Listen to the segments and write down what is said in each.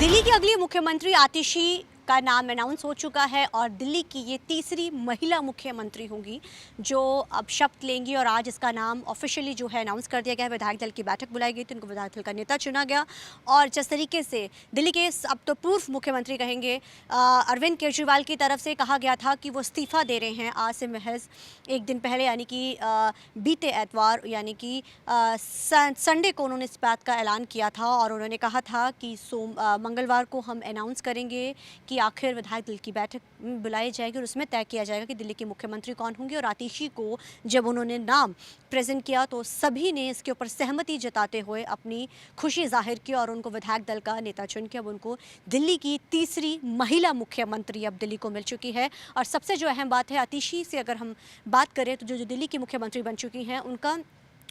दिल्ली की अगली मुख्यमंत्री आतिशी का नाम अनाउंस हो चुका है और दिल्ली की ये तीसरी महिला मुख्यमंत्री होंगी जो अब शपथ लेंगी और आज इसका नाम ऑफिशियली जो है अनाउंस कर दिया गया है। विधायक दल की बैठक बुलाई गई थी, उनको विधायक दल का नेता चुना गया और जिस तरीके से दिल्ली के अब तो पूर्व मुख्यमंत्री कहेंगे अरविंद केजरीवाल की तरफ से कहा गया था कि वो इस्तीफा दे रहे हैं आज से महज एक दिन पहले यानी कि बीते एतवार यानी कि संडे को उन्होंने इस बात का ऐलान किया था और उन्होंने कहा था कि मंगलवार को हम अनाउंस करेंगे कि आखिर विधायक दल की बैठक बुलाई जाएगी और उसमें तय किया जाएगा कि दिल्ली के मुख्यमंत्री कौन होंगे। और आतिशी को जब उन्होंने नाम प्रेजेंट किया तो सभी ने इसके ऊपर सहमति जताते हुए अपनी खुशी जाहिर की और उनको विधायक दल का नेता चुन के अब उनको दिल्ली की तीसरी महिला मुख्यमंत्री अब दिल्ली को मिल चुकी है। और सबसे जो अहम बात है, आतिशी से अगर हम बात करें तो जो दिल्ली की मुख्यमंत्री बन चुकी हैं उनका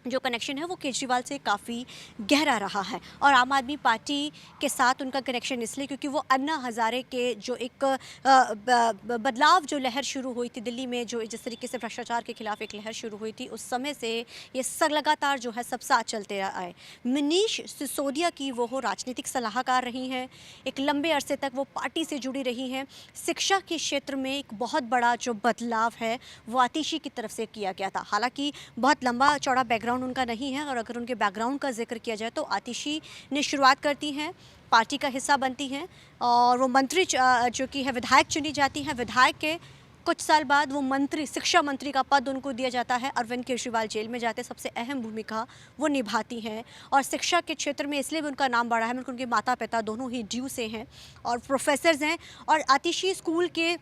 जो कनेक्शन है वो केजरीवाल से काफ़ी गहरा रहा है और आम आदमी पार्टी के साथ उनका कनेक्शन इसलिए क्योंकि वो अन्ना हज़ारे के जो एक बदलाव जो लहर शुरू हुई थी दिल्ली में, जो जिस तरीके से भ्रष्टाचार के खिलाफ एक लहर शुरू हुई थी, उस समय से ये लगातार जो है सब साथ चलते आए। मनीष सिसोदिया की वो राजनीतिक सलाहकार रही हैं, एक लंबे अरसे तक वो पार्टी से जुड़ी रही हैं। शिक्षा के क्षेत्र में एक बहुत बड़ा जो बदलाव है वो आतिशी की तरफ से किया गया था। हालांकि बहुत लंबा चौड़ा बैकग्राउंड उनका नहीं है और अगर उनके बैकग्राउंड का जिक्र किया जाए तो आतिशी ने शुरुआत करती हैं, पार्टी का हिस्सा बनती हैं और वो मंत्री जो कि है विधायक चुनी जाती हैं। विधायक के कुछ साल बाद वो मंत्री, शिक्षा मंत्री का पद उनको दिया जाता है। अरविंद केजरीवाल जेल में जाते सबसे अहम भूमिका वो निभाती हैं और शिक्षा के क्षेत्र में इसलिए भी उनका नाम बढ़ा है क्योंकि उनके माता पिता दोनों ही ड्यू से हैं और प्रोफेसर्स हैं और आतिशी स्कूल के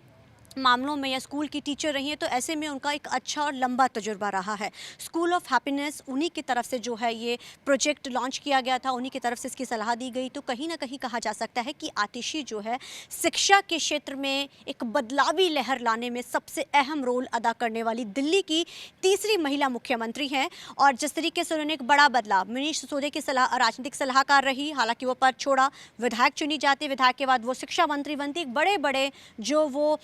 मामलों में या स्कूल की टीचर रही है तो ऐसे में उनका एक अच्छा और लंबा तजुर्बा रहा है। स्कूल ऑफ हैप्पीनेस उन्हीं की तरफ से जो है ये प्रोजेक्ट लॉन्च किया गया था, उन्हीं की तरफ से इसकी सलाह दी गई। तो कहीं ना कहीं कहा जा सकता है कि आतिशी जो है शिक्षा के क्षेत्र में एक बदलावी लहर लाने में सबसे अहम रोल अदा करने वाली दिल्ली की तीसरी महिला मुख्यमंत्री हैं। और जिस तरीके से उन्होंने एक बड़ा बदलाव, मनीष सिसोदिया की राजनीतिक सलाहकार रही, हालांकि वो पद छोड़ा, विधायक चुनी जाती, विधायक के बाद वो शिक्षा मंत्री बनती, एक बड़े बड़े जो वो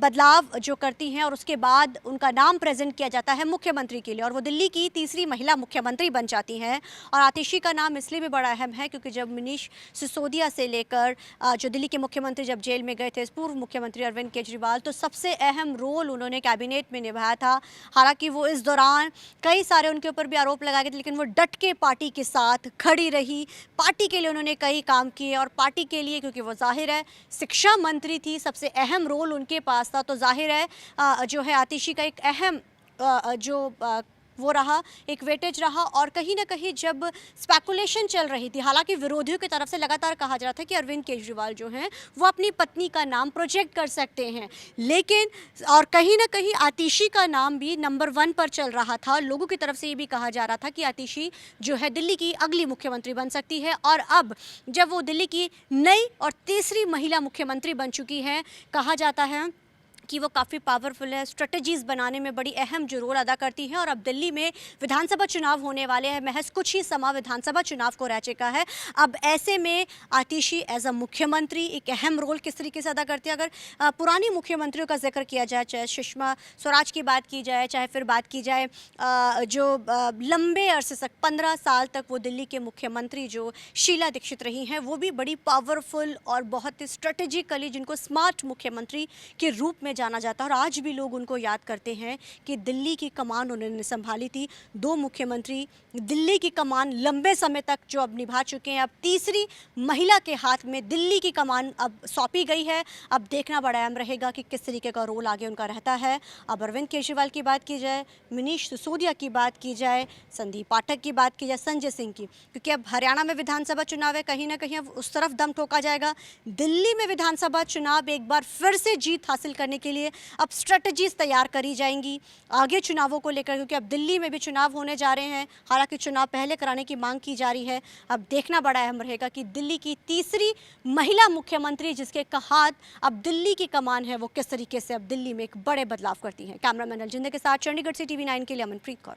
बदलाव जो करती हैं और उसके बाद उनका नाम प्रेजेंट किया जाता है मुख्यमंत्री के लिए और वो दिल्ली की तीसरी महिला मुख्यमंत्री बन जाती हैं। और आतिशी का नाम इसलिए भी बड़ा अहम है क्योंकि जब मनीष सिसोदिया से लेकर जो दिल्ली के मुख्यमंत्री जब जेल में गए थे पूर्व मुख्यमंत्री अरविंद केजरीवाल, तो सबसे अहम रोल उन्होंने कैबिनेट में निभाया था। हालांकि वो इस दौरान कई सारे उनके ऊपर भी आरोप लगाए गए थे लेकिन वो डट के पार्टी के साथ खड़ी रही, पार्टी के लिए उन्होंने कई काम किए और पार्टी के लिए क्योंकि वो जाहिर है शिक्षा मंत्री थी, सबसे अहम रोल उनके पास था, तो जाहिर है जो है आतिशी का एक अहम वो रहा, एक वेटेज रहा। और कहीं ना कहीं जब स्पेकुलेशन चल रही थी, हालांकि विरोधियों की तरफ से लगातार कहा जा रहा था कि अरविंद केजरीवाल जो हैं वो अपनी पत्नी का नाम प्रोजेक्ट कर सकते हैं, लेकिन और कहीं ना कहीं आतिशी का नाम भी नंबर 1 पर चल रहा था। लोगों की तरफ से ये भी कहा जा रहा था कि आतिशी जो है दिल्ली की अगली मुख्यमंत्री बन सकती है। और अब जब वो दिल्ली की नई और तीसरी महिला मुख्यमंत्री बन चुकी है, कहा जाता है कि वो काफ़ी पावरफुल है, स्ट्रेटजीज बनाने में बड़ी अहम जो रोल अदा करती हैं। और अब दिल्ली में विधानसभा चुनाव होने वाले हैं, महज कुछ ही समय विधानसभा चुनाव को रह चुका है। अब ऐसे में आतिशी एज अ मुख्यमंत्री एक अहम रोल किस तरीके से अदा करती है। अगर पुरानी मुख्यमंत्रियों का जिक्र किया जाए, चाहे सुषमा स्वराज की बात की जाए, चाहे फिर बात की जाए जो लंबे अरसे तक 15 साल तक वो दिल्ली के मुख्यमंत्री जो शीला दीक्षित रही हैं, वो भी बड़ी पावरफुल और बहुत ही स्ट्रेटेजिकली, जिनको स्मार्ट मुख्यमंत्री के रूप में जाना जाता है और आज भी लोग उनको याद करते हैं कि दिल्ली की कमान उन्होंने संभाली थी। 2 मुख्यमंत्री दिल्ली की कमान लंबे समय तक जो अब निभा चुके हैं, अब तीसरी महिला के हाथ में दिल्ली की कमान अब सौंपी गई है। अब देखना बड़ा अहम रहेगा कि किस तरीके का रोल आगे उनका रहता है। अब अरविंद केजरीवाल की बात की जाए, मनीष सिसोदिया की बात की जाए, संदीप पाठक की बात की जाए, संजय सिंह की, क्योंकि अब हरियाणा में विधानसभा चुनाव है, कहीं ना कहीं अब उस तरफ दम ठोका जाएगा। दिल्ली में विधानसभा चुनाव एक बार फिर से जीत हासिल करने के लिए अब स्ट्रेटजीज तैयार करी जाएंगी आगे चुनावों को लेकर, क्योंकि अब दिल्ली में भी चुनाव होने जा रहे हैं। हालांकि चुनाव पहले कराने की मांग की जा रही है। अब देखना बड़ा अहम रहेगा कि दिल्ली की तीसरी महिला मुख्यमंत्री जिसके हाथ अब दिल्ली की कमान है, वो किस तरीके से अब दिल्ली में एक बड़े बदलाव करती हैं। कैमरामैन अलजिंदर के साथ चंडीगढ़ से TV9 के लिए अमनप्रीत कौर।